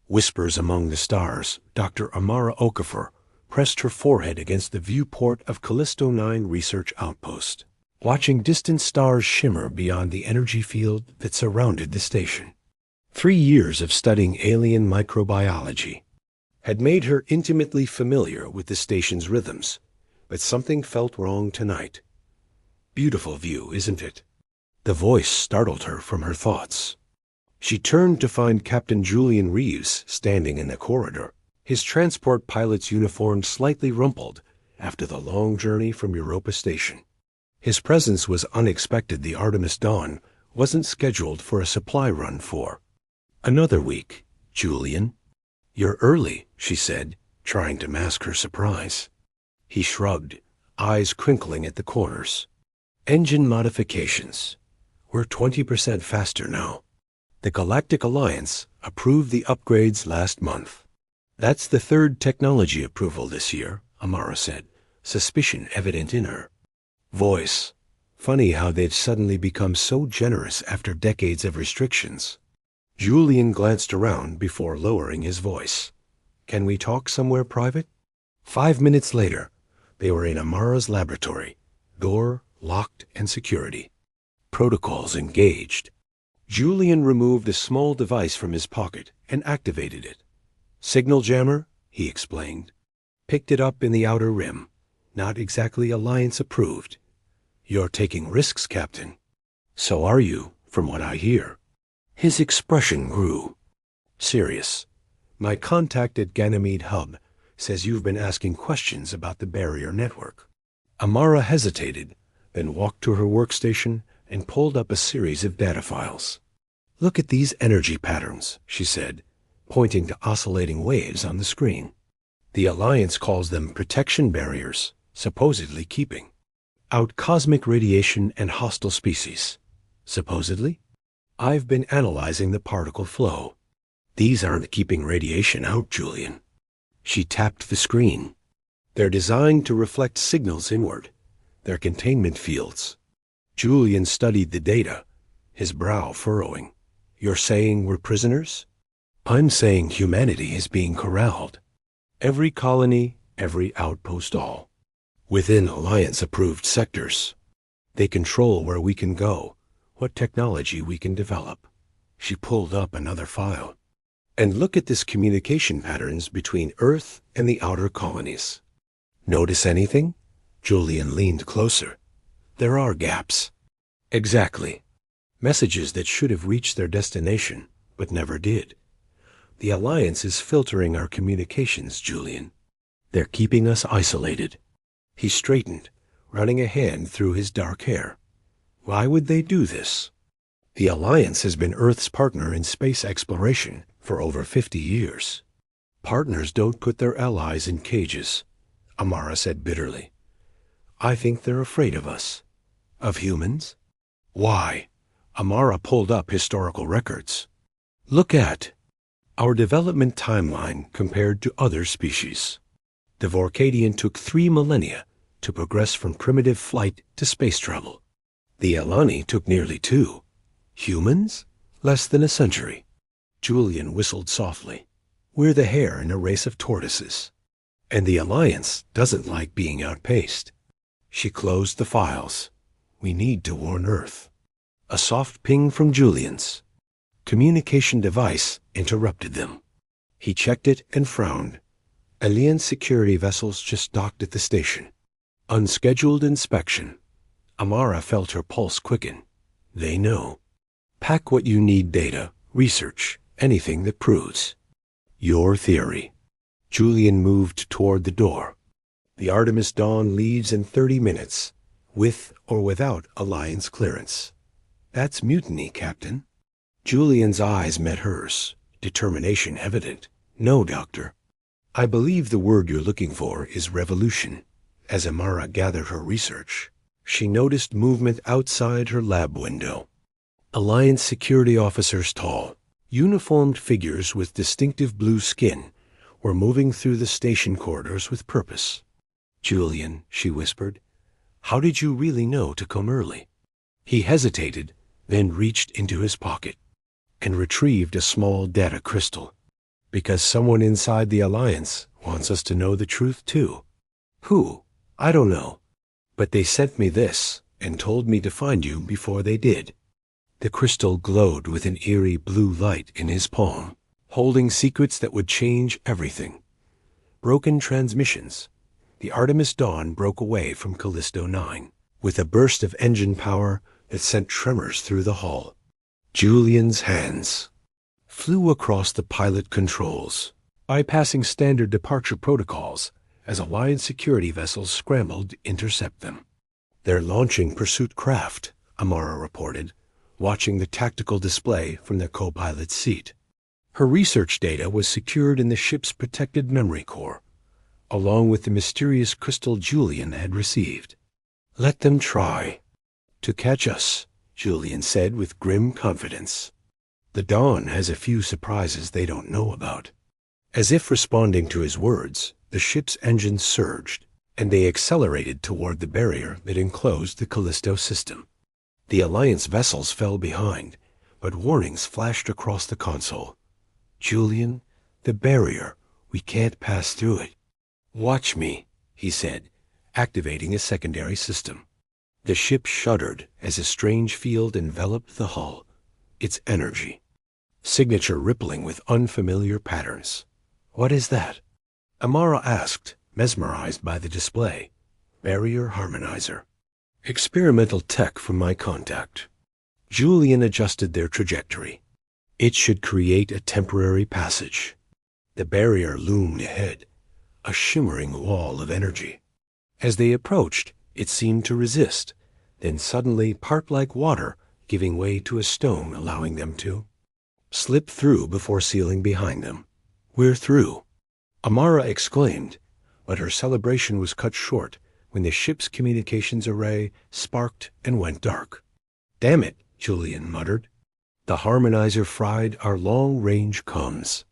Whispers among the stars, Dr. Amara Okafor pressed her forehead against the viewport of Callisto 9 Research Outpost, watching distant stars shimmer beyond the energy field that surrounded the station. 3 years of studying alien microbiology had made her intimately familiar with the station's rhythms, but something felt wrong tonight. "Beautiful view, isn't it?" The voice startled her from her thoughts. She turned to find Captain Julian Reeves standing in the corridor, his transport pilot's uniform slightly rumpled after the long journey from Europa Station. His presence was unexpected. The Artemis Dawn wasn't scheduled for a supply run for another week. "Julian, you're early," she said, trying to mask her surprise. He shrugged, eyes crinkling at the corners. "Engine modifications. We're 20% faster now. The Galactic Alliance approved the upgrades last month." "That's the third technology approval this year," Amara said, suspicion evident in her voice. Funny how they've suddenly become so generous after decades of restrictions. Julian glanced around before lowering his voice. "Can we talk somewhere private?" 5 minutes later, they were in Amara's laboratory, door locked and security. Protocols engaged. Julian removed a small device from his pocket and activated it. "Signal jammer," he explained. "Picked it up in the outer rim. Not exactly Alliance approved." "You're taking risks, Captain." "So are you, from what I hear." His expression grew serious. "My contact at Ganymede Hub says you've been asking questions about the barrier network." Amara hesitated, then walked to her workstation and pulled up a series of data files. "Look at these energy patterns," she said, pointing to oscillating waves on the screen. "The Alliance calls them protection barriers, supposedly keeping out cosmic radiation and hostile species." "Supposedly?" "I've been analyzing the particle flow. These aren't keeping radiation out, Julian." She tapped the screen. "They're designed to reflect signals inward. They're containment fields." Julian studied the data, his brow furrowing. "You're saying we're prisoners?" "I'm saying humanity is being corralled. Every colony, every outpost, all within Alliance-approved sectors. They control where we can go, what technology we can develop." She pulled up another file. "And look at this communication patterns between Earth and the outer colonies. Notice anything?" Julian leaned closer. "There are gaps." "Exactly. Messages that should have reached their destination, but never did. The Alliance is filtering our communications, Julian. They're keeping us isolated." He straightened, running a hand through his dark hair. "Why would they do this?" "The Alliance has been Earth's partner in space exploration for over 50 years. Partners don't put their allies in cages," Amara said bitterly. "I think they're afraid of us." "Of humans?" "Why?" Amara pulled up historical records. "Look at our development timeline compared to other species. The Vorkadian took 3 millennia to progress from primitive flight to space travel. The Alani took nearly 2. Humans? Less than a century." Julian whistled softly. "We're the hare in a race of tortoises. And the Alliance doesn't like being outpaced." She closed the files. "We need to warn Earth." A soft ping from Julian's communication device interrupted them. He checked it and frowned. "Alliance security vessels just docked at the station. Unscheduled inspection." Amara felt her pulse quicken. "They know. Pack what you need: data, research, anything that proves your theory." Julian moved toward the door. "The Artemis Dawn leaves in 30 minutes, with or without Alliance clearance." "That's mutiny, Captain." Julian's eyes met hers, determination evident. "No, Doctor. I believe the word you're looking for is revolution." As Amara gathered her research, she noticed movement outside her lab window. Alliance security officers, tall, uniformed figures with distinctive blue skin, were moving through the station corridors with purpose. "Julian," she whispered, "how did you really know to come early?" He hesitated, then reached into his pocket and retrieved a small data crystal. Because someone inside the Alliance wants us to know the truth too. Who? I don't know. But they sent me this and told me to find you before they did. The crystal glowed with an eerie blue light in his palm, holding secrets that would change everything. Broken transmissions. The Artemis Dawn broke away from Callisto 9, with a burst of engine power that sent tremors through the hull. Julian's hands flew across the pilot controls, bypassing standard departure protocols as Alliance security vessels scrambled to intercept them. They're launching pursuit craft, Amara reported, watching the tactical display from their co-pilot's seat. Her research data was secured in the ship's protected memory core, along with the mysterious crystal Julian had received. Let them try to catch us, Julian said with grim confidence. The Dawn has a few surprises they don't know about. As if responding to his words, the ship's engines surged, and they accelerated toward the barrier that enclosed the Callisto system. The Alliance vessels fell behind, but warnings flashed across the console. Julian, the barrier, we can't pass through it. Watch me, he said, activating a secondary system. The ship shuddered as a strange field enveloped the hull, its energy signature rippling with unfamiliar patterns. What is that? Amara asked, mesmerized by the display. Barrier harmonizer. Experimental tech from my contact. Julian adjusted their trajectory. It should create a temporary passage. The barrier loomed ahead, a shimmering wall of energy. As they approached, it seemed to resist, then suddenly part like water, giving way to a stone, allowing them to slip through before sealing behind them. We're through, Amara exclaimed, but her celebration was cut short when the ship's communications array sparked and went dark. Damn it, Julian muttered. The harmonizer fried our long-range comms.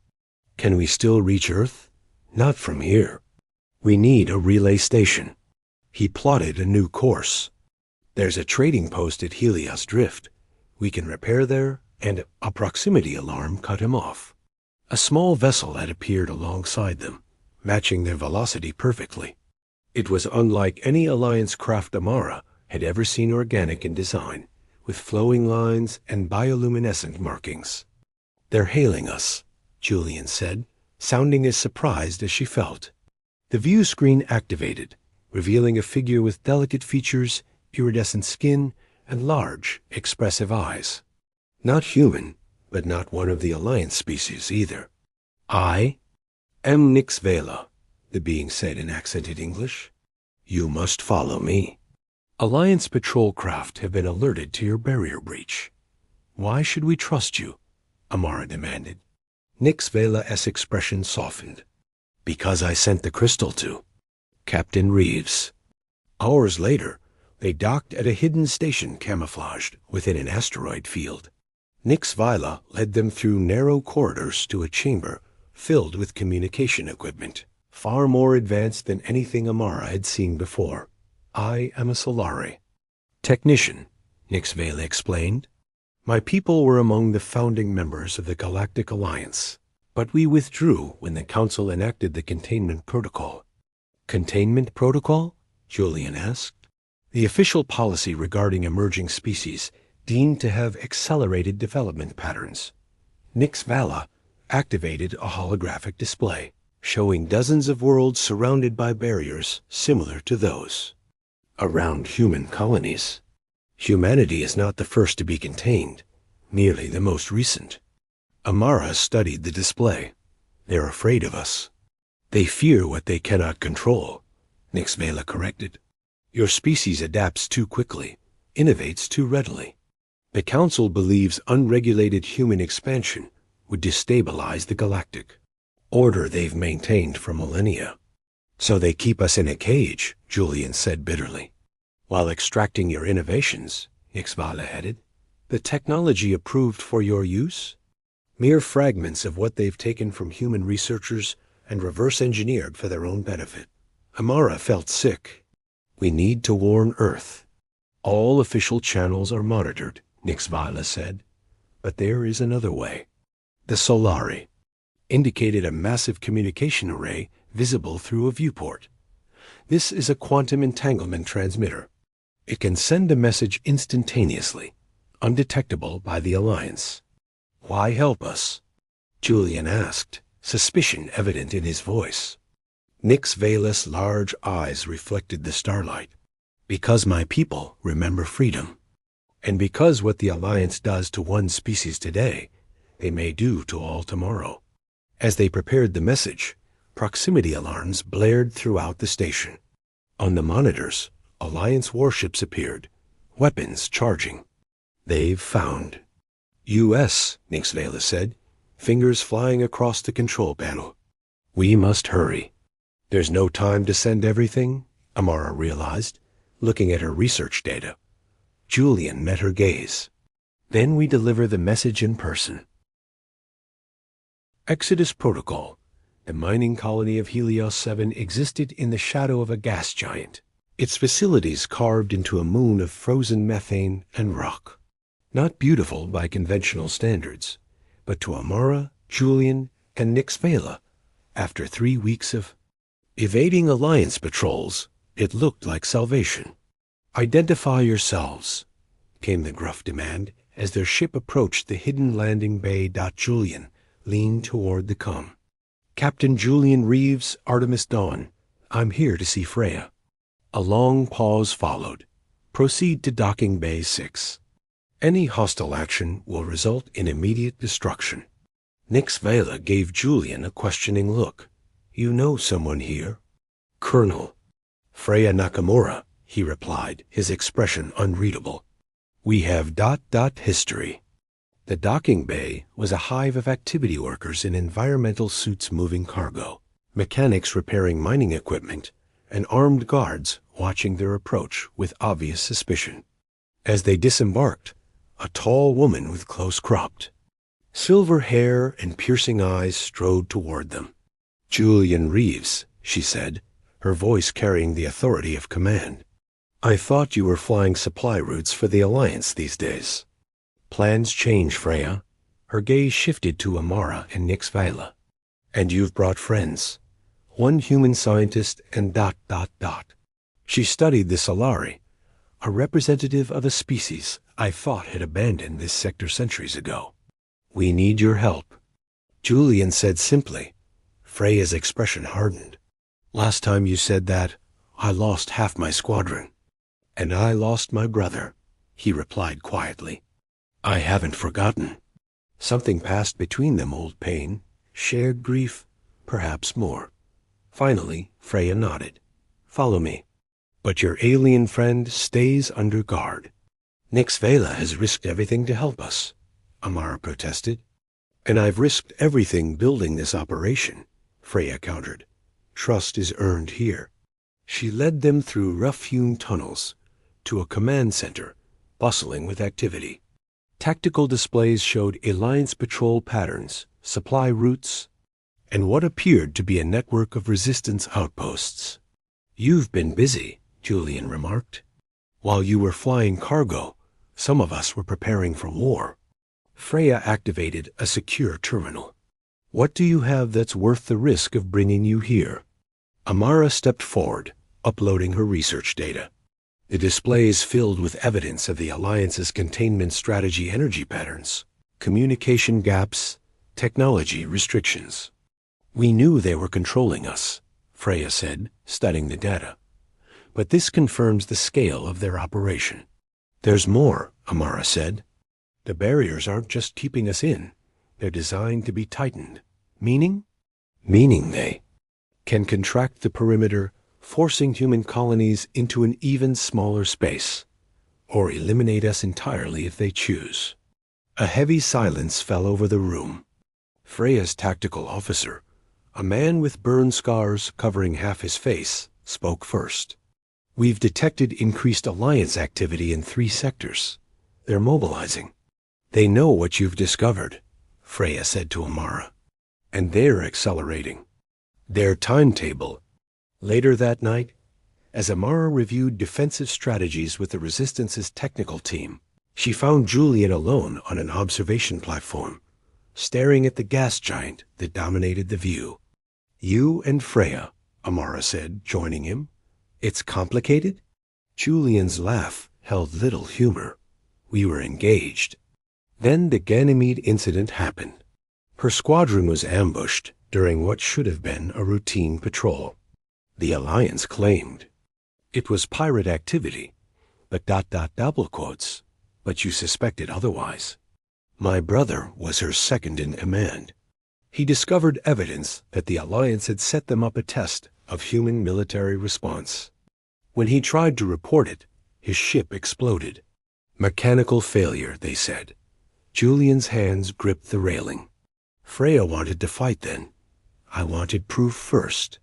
Can we still reach Earth? Not from here. We need a relay station. He plotted a new course. There's a trading post at Helios Drift. We can repair there, and a proximity alarm cut him off. A small vessel had appeared alongside them, matching their velocity perfectly. It was unlike any Alliance craft Amara had ever seen organic in design, with flowing lines and bioluminescent markings. They're hailing us, Julian said, sounding as surprised as she felt. The view screen activated, revealing a figure with delicate features, iridescent skin, and large, expressive eyes. Not human, but not one of the Alliance species either. I am Nix Vela, the being said in accented English. You must follow me. Alliance patrol craft have been alerted to your barrier breach. Why should we trust you? Amara demanded. Nix Vela's expression softened. Because I sent the crystal to Captain Reeves. Hours later, they docked at a hidden station camouflaged within an asteroid field. Nix Vela led them through narrow corridors to a chamber filled with communication equipment, far more advanced than anything Amara had seen before. I am a Solari. Technician, Nix Vela explained. My people were among the founding members of the Galactic Alliance, but we withdrew when the Council enacted the Containment Protocol. Containment Protocol? Julian asked. The official policy regarding emerging species deemed to have accelerated development patterns. Nix Vela activated a holographic display, showing dozens of worlds surrounded by barriers similar to those around human colonies. Humanity is not the first to be contained, merely the most recent. Amara studied the display. They're afraid of us. They fear what they cannot control, Nix Vela corrected. Your species adapts too quickly, innovates too readily. The Council believes unregulated human expansion would destabilize the galactic order they've maintained for millennia. So they keep us in a cage, Julian said bitterly. While extracting your innovations, Nix Vela added, the technology approved for your use? Mere fragments of what they've taken from human researchers and reverse-engineered for their own benefit. Amara felt sick. We need to warn Earth. All official channels are monitored, Nix Vela said. But there is another way. The Solari. indicated a massive communication array visible through a viewport. This is a quantum entanglement transmitter. It can send a message instantaneously, undetectable by the Alliance. Why help us? Julian asked, suspicion evident in his voice. Nix Vela's large eyes reflected the starlight. Because my people remember freedom. And because what the Alliance does to one species today, they may do to all tomorrow. As they prepared the message, proximity alarms blared throughout the station. On the monitors, Alliance warships appeared, weapons charging. They've found. U.S., Nix Vela said, fingers flying across the control panel. We must hurry. There's no time to send everything, Amara realized, looking at her research data. Julian met her gaze. Then we deliver the message in person. Exodus Protocol. The mining colony of Helios 7 existed in the shadow of a gas giant, its facilities carved into a moon of frozen methane and rock. Not beautiful by conventional standards, but to Amara, Julian, and Nix Vela, after 3 weeks of evading Alliance patrols, it looked like salvation. Identify yourselves, came the gruff demand as their ship approached the hidden landing bay. Julian leaned toward the comm. Captain Julian Reeves, Artemis Dawn. I'm here to see Freya. A long pause followed. Proceed to docking bay 6. Any hostile action will result in immediate destruction. Nix Vela gave Julian a questioning look. You know someone here? Colonel. Freya Nakamura, he replied, his expression unreadable. We have ... history. The docking bay was a hive of activity workers in environmental suits moving cargo, mechanics repairing mining equipment, and armed guards watching their approach with obvious suspicion. As they disembarked, a tall woman with close-cropped, silver hair and piercing eyes strode toward them. Julian Reeves, she said, her voice carrying the authority of command. I thought you were flying supply routes for the Alliance these days. Plans change, Freya. Her gaze shifted to Amara and Nix Vela. And you've brought friends. One human scientist and ... She studied the Solari, a representative of a species I thought had abandoned this sector centuries ago. We need your help. Julian said simply. Freya's expression hardened. Last time you said that, I lost half my squadron. And I lost my brother, he replied quietly. I haven't forgotten. Something passed between them, old pain, shared grief, perhaps more. Finally, Freya nodded. Follow me. But your alien friend stays under guard. Nix Vela has risked everything to help us, Amara protested. And I've risked everything building this operation, Freya countered. Trust is earned here. She led them through rough-hewn tunnels to a command center bustling with activity. Tactical displays showed Alliance patrol patterns, supply routes, and what appeared to be a network of resistance outposts. You've been busy, Julian remarked. While you were flying cargo, some of us were preparing for war. Freya activated a secure terminal. What do you have that's worth the risk of bringing you here? Amara stepped forward, uploading her research data. The displays filled with evidence of the Alliance's containment strategy energy patterns, communication gaps, technology restrictions. We knew they were controlling us, Freya said, studying the data. But this confirms the scale of their operation. There's more, Amara said. The barriers aren't just keeping us in. They're designed to be tightened. Meaning? Meaning they can contract the perimeter, forcing human colonies into an even smaller space, or eliminate us entirely if they choose. A heavy silence fell over the room. Freya's tactical officer, a man with burn scars covering half his face, spoke first. We've detected increased Alliance activity in 3 sectors. They're mobilizing. They know what you've discovered, Freya said to Amara, and they're accelerating. Their timetable. Later that night, as Amara reviewed defensive strategies with the Resistance's technical team, she found Julian alone on an observation platform, staring at the gas giant that dominated the view. "You and Freya," Amara said, joining him. "It's complicated?" Julian's laugh held little humor. We were engaged. Then the Ganymede incident happened. Her squadron was ambushed during what should have been a routine patrol. The Alliance claimed it was pirate activity, but double quotes, but you suspected otherwise. My brother was her second in command. He discovered evidence that the Alliance had set them up a test of human military response. When he tried to report it, his ship exploded. Mechanical failure, they said. Julian's hands gripped the railing. Freya wanted to fight then. I wanted proof first.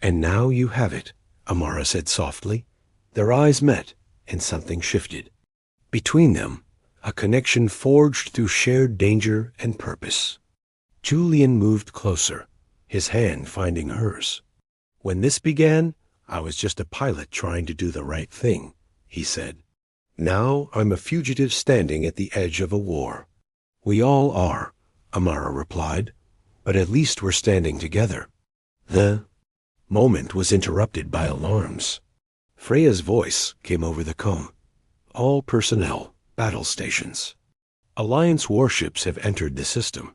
"And now you have it," Amara said softly. Their eyes met, and something shifted. Between them, a connection forged through shared danger and purpose. Julian moved closer, his hand finding hers. "When this began, I was just a pilot trying to do the right thing," he said. "Now I'm a fugitive standing at the edge of a war." "We all are," Amara replied, "but at least we're standing together." The moment was interrupted by alarms. Freya's voice came over the comms. "All personnel, battle stations. Alliance warships have entered the system.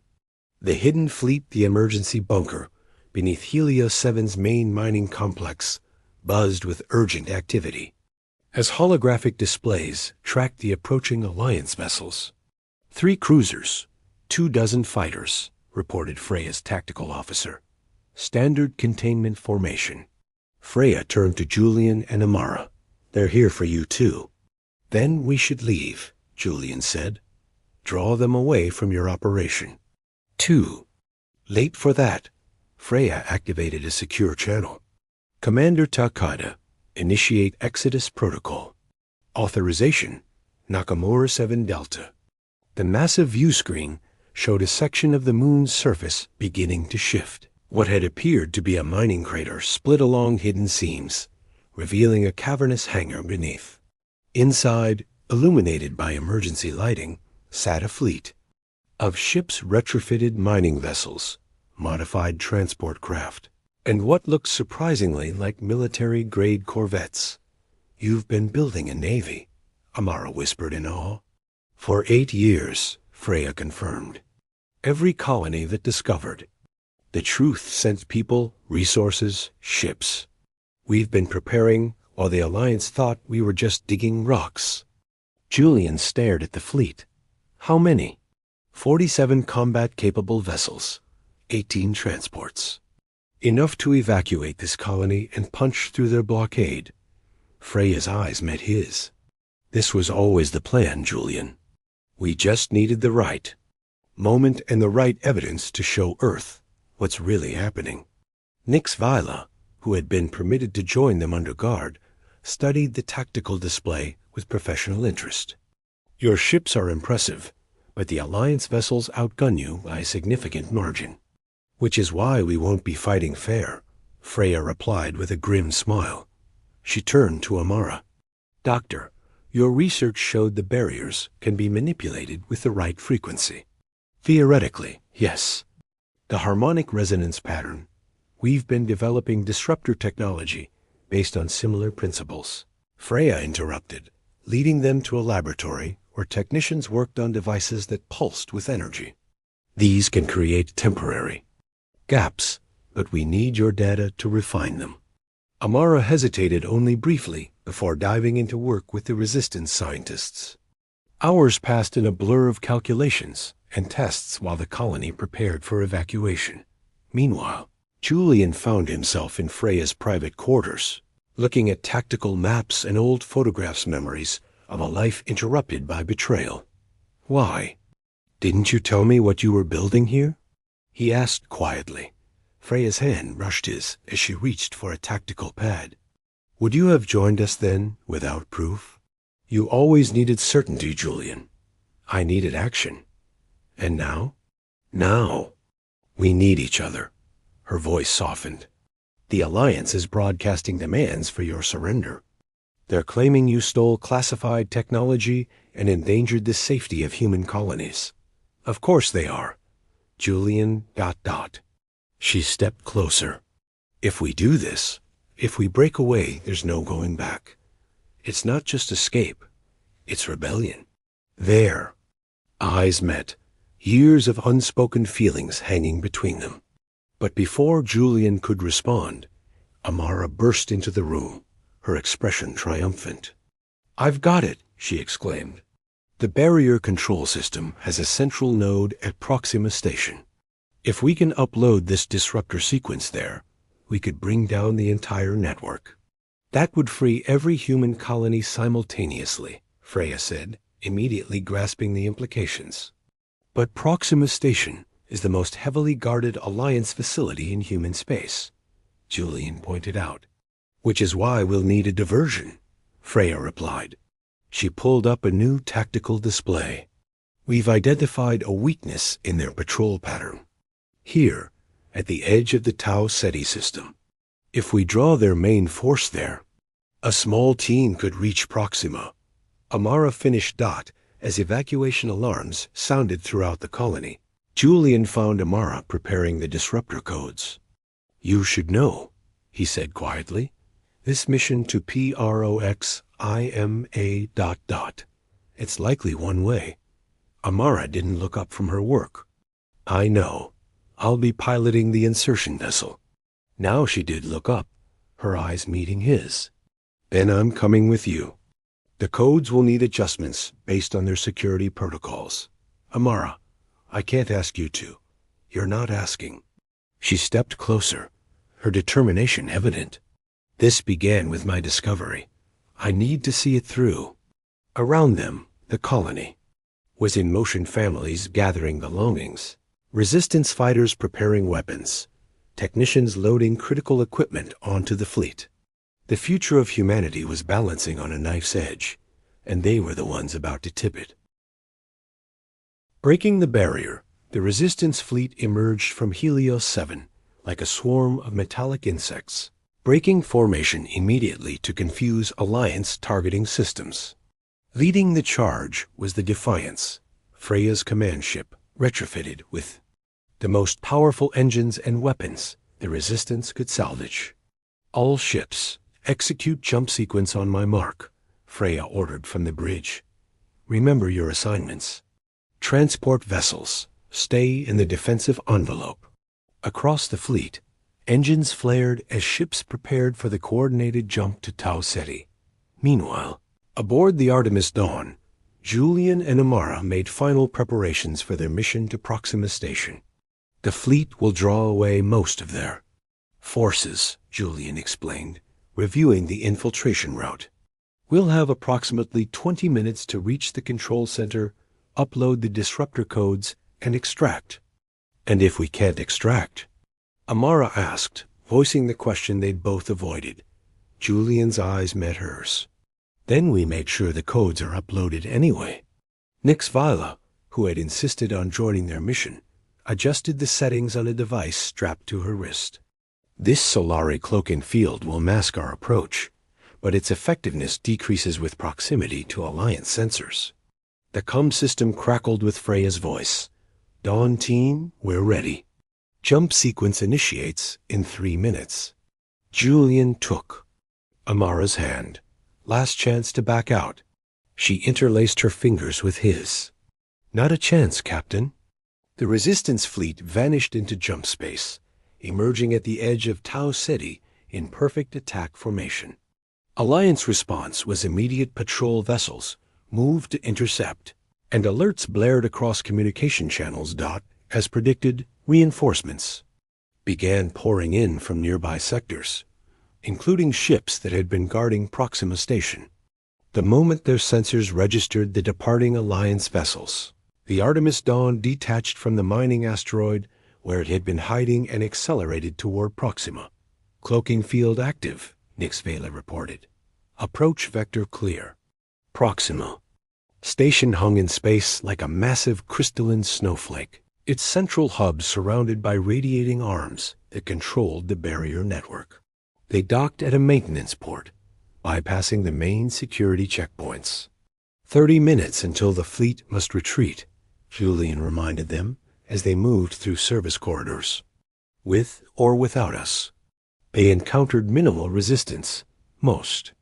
The hidden fleet, the emergency bunker, beneath Helios 7's main mining complex, buzzed with urgent activity. As holographic displays tracked the approaching Alliance vessels. 3 cruisers, 24 fighters, reported Freya's tactical officer. Standard containment formation. Freya turned to Julian and Amara. "They're here for you too." "Then we should leave," Julian said. "Draw them away from your operation." 2. Late for that. Freya activated a secure channel. "Commander Takada, initiate Exodus Protocol. Authorization, Nakamura 7 Delta." The massive view screen showed a section of the moon's surface beginning to shift. What had appeared to be a mining crater split along hidden seams, revealing a cavernous hangar beneath. Inside, illuminated by emergency lighting, sat a fleet of ships, retrofitted mining vessels, modified transport craft, and what looked surprisingly like military-grade corvettes. "You've been building a navy," Amara whispered in awe. "For 8 years," Freya confirmed. "Every colony that discovered. The truth sent people, resources, ships. We've been preparing while the Alliance thought we were just digging rocks." Julian stared at the fleet. "How many?" 47 combat-capable vessels, 18 transports. Enough to evacuate this colony and punch through their blockade. Freya's eyes met his. "This was always the plan, Julian. We just needed the right moment and the right evidence to show Earth what's really happening." Nix Vila, who had been permitted to join them under guard, studied the tactical display with professional interest. "Your ships are impressive, but the Alliance vessels outgun you by a significant margin. Which is why we won't be fighting fair," Freya replied with a grim smile. She turned to Amara. "Doctor, your research showed the barriers can be manipulated with the right frequency." "Theoretically, yes. The harmonic resonance pattern. We've been developing disruptor technology based on similar principles." Freya interrupted, leading them to a laboratory where technicians worked on devices that pulsed with energy. "These can create temporary gaps, but we need your data to refine them." Amara hesitated only briefly before diving into work with the resistance scientists. Hours passed in a blur of calculations and tests while the colony prepared for evacuation. Meanwhile, Julian found himself in Freya's private quarters, looking at tactical maps and old photographs, memories of a life interrupted by betrayal. "Why? Didn't you tell me what you were building here?" he asked quietly. Freya's hand brushed his as she reached for a tactical pad. "Would you have joined us then, without proof?" "You always needed certainty, Julian. I needed action. And now?" "Now, we need each other." Her voice softened. "The Alliance is broadcasting demands for your surrender. They're claiming you stole classified technology and endangered the safety of human colonies." "Of course they are. Julian ... She stepped closer. If we do this, if we break away, there's no going back. It's not just escape, it's rebellion. There. Eyes met, years of unspoken feelings hanging between them. But before Julian could respond, Amara burst into the room, her expression triumphant. "I've got it," she exclaimed. "The barrier control system has a central node at Proxima Station. If we can upload this disruptor sequence there, we could bring down the entire network. That would free every human colony simultaneously," Freya said, immediately grasping the implications. "But Proxima Station is the most heavily guarded Alliance facility in human space," Julian pointed out. "Which is why we'll need a diversion," Freya replied. She pulled up a new tactical display. "We've identified a weakness in their patrol pattern. Here, at the edge of the Tau Ceti system. If we draw their main force there, a small team could reach Proxima." Amara finished ... as evacuation alarms sounded throughout the colony. Julian found Amara preparing the disruptor codes. "You should know," he said quietly. "This mission to PROXIMA ... It's likely one way." Amara didn't look up from her work. "I know. I'll be piloting the insertion vessel." Now she did look up, her eyes meeting his. "Then I'm coming with you. The codes will need adjustments based on their security protocols. Amara, I can't ask you to. You're not asking." She stepped closer, her determination evident. "This began with my discovery. I need to see it through." Around them, the colony was in motion, families gathering belongings, resistance fighters preparing weapons, technicians loading critical equipment onto the fleet. The future of humanity was balancing on a knife's edge, and they were the ones about to tip it. Breaking the barrier, the resistance fleet emerged from Helios 7 like a swarm of metallic insects, breaking formation immediately to confuse Alliance targeting systems. Leading the charge was the Defiance, Freya's command ship, retrofitted with the most powerful engines and weapons the Resistance could salvage. "All ships, execute jump sequence on my mark," Freya ordered from the bridge. "Remember your assignments. Transport vessels, stay in the defensive envelope." Across the fleet, engines flared as ships prepared for the coordinated jump to Tau Ceti. Meanwhile, aboard the Artemis Dawn, Julian and Amara made final preparations for their mission to Proxima Station. "The fleet will draw away most of their forces," Julian explained, reviewing the infiltration route. "We'll have approximately 20 minutes to reach the control center, upload the disruptor codes, and extract." "And if we can't extract?" Amara asked, voicing the question they'd both avoided. Julian's eyes met hers. "Then we make sure the codes are uploaded anyway." Nix Vila, who had insisted on joining their mission, adjusted the settings on a device strapped to her wrist. "This Solari cloak and field will mask our approach, but its effectiveness decreases with proximity to Alliance sensors." The comm system crackled with Freya's voice. "Dawn team, we're ready. Jump sequence initiates in 3 minutes." Julian took Amara's hand. Last chance to back out. She interlaced her fingers with his. "Not a chance, Captain." The Resistance fleet vanished into jump space, emerging at the edge of Tau Ceti in perfect attack formation. Alliance response was immediate. Patrol vessels moved to intercept, and alerts blared across communication channels. As predicted, reinforcements began pouring in from nearby sectors, including ships that had been guarding Proxima Station. The moment their sensors registered the departing Alliance vessels, the Artemis Dawn detached from the mining asteroid where it had been hiding and accelerated toward Proxima. "Cloaking field active," Nix Vela reported. "Approach vector clear." Proxima Station hung in space like a massive crystalline snowflake, its central hub surrounded by radiating arms that controlled the barrier network. They docked at a maintenance port, bypassing the main security checkpoints. 30 minutes until the fleet must retreat," Julian reminded them, as they moved through service corridors. With or without us, they encountered minimal resistance. Most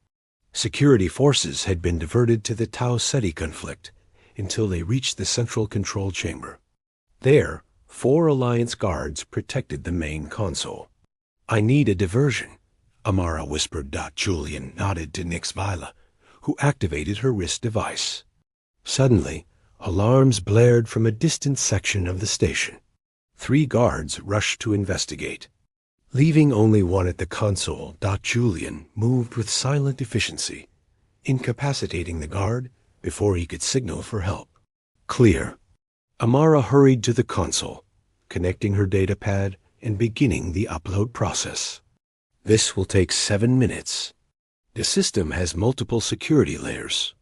security forces had been diverted to the Tau Ceti conflict until they reached the central control chamber. There, 4 Alliance guards protected the main console. "I need a diversion," Amara whispered. Julian nodded to Nix Vila, who activated her wrist device. Suddenly, alarms blared from a distant section of the station. 3 guards rushed to investigate. Leaving only one at the console, Julian moved with silent efficiency, incapacitating the guard before he could signal for help. Clear. Amara hurried to the console, connecting her datapad and beginning the upload process. "This will take 7 minutes. The system has multiple security layers."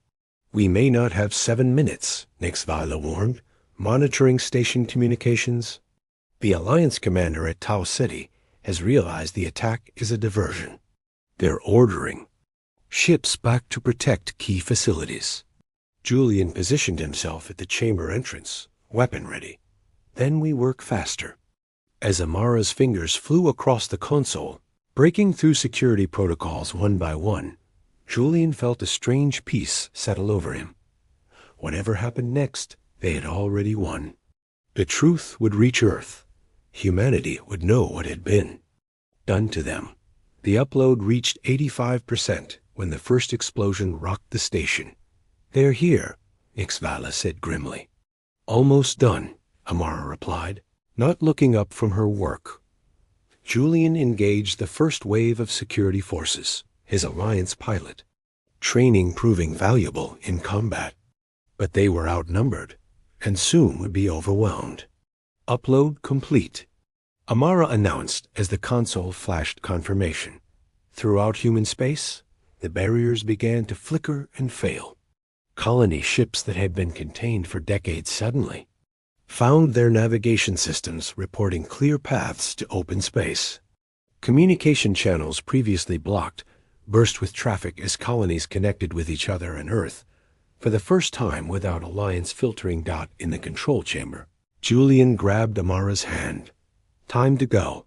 "We may not have 7 minutes," Nix Vila warned, monitoring station communications. "The Alliance commander at Tau Ceti has realized the attack is a diversion. They're ordering ships back to protect key facilities." Julian positioned himself at the chamber entrance, weapon ready. "Then we work faster." As Amara's fingers flew across the console, breaking through security protocols one by one, Julian felt a strange peace settle over him. Whatever happened next, they had already won. The truth would reach Earth. Humanity would know what had been done to them. The upload reached 85% when the first explosion rocked the station. "They're here," Nix Vila said grimly. "Almost done," Amara replied, not looking up from her work. Julian engaged the first wave of security forces, his Alliance pilot, training proving valuable in combat. But they were outnumbered, and soon would be overwhelmed. "Upload complete," Amara announced as the console flashed confirmation. Throughout human space, the barriers began to flicker and fail. Colony ships that had been contained for decades suddenly found their navigation systems reporting clear paths to open space. Communication channels previously blocked burst with traffic as colonies connected with each other and Earth, for the first time without Alliance filtering. In the control chamber, Julian grabbed Amara's hand. Time to go.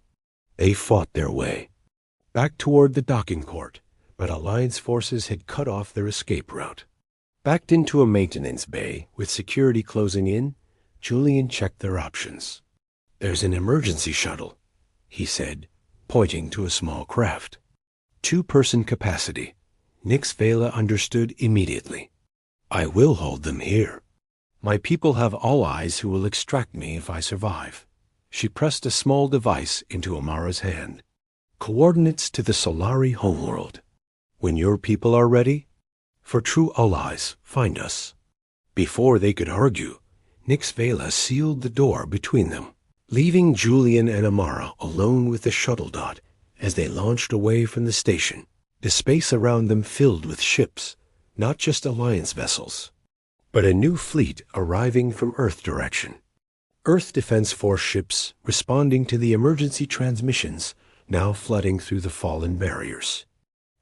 They fought their way back toward the docking court, but Alliance forces had cut off their escape route. Backed into a maintenance bay with security closing in, Julian checked their options. "There's an emergency shuttle," he said, pointing to a small craft. 2-person capacity. Nix Vila understood immediately. "I will hold them here. My people have allies who will extract me if I survive." She pressed a small device into Amara's hand. "Coordinates to the Solari homeworld. When your people are ready, for true allies, find us." Before they could argue, Nix Vila sealed the door between them, leaving Julian and Amara alone with the shuttle. As they launched away from the station, the space around them filled with ships, not just Alliance vessels, but a new fleet arriving from Earth direction. Earth Defense Force ships responding to the emergency transmissions now flooding through the fallen barriers.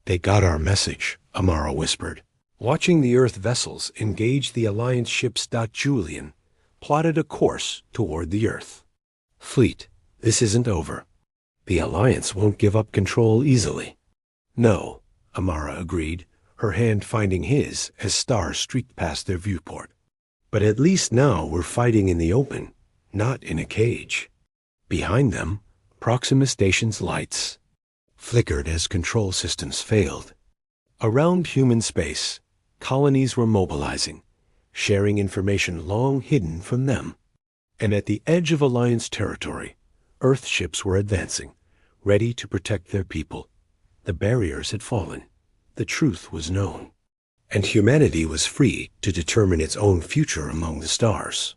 "They got our message," Amara whispered. Watching the Earth vessels engage the Alliance ships. Julian plotted a course toward the Earth. "Fleet, this isn't over. The Alliance won't give up control easily." "No," Amara agreed, her hand finding his as stars streaked past their viewport. "But at least now we're fighting in the open, not in a cage." Behind them, Proxima Station's lights flickered as control systems failed. Around human space, colonies were mobilizing, sharing information long hidden from them. And at the edge of Alliance territory, Earth ships were advancing, ready to protect their people. The barriers had fallen. The truth was known. And humanity was free to determine its own future among the stars.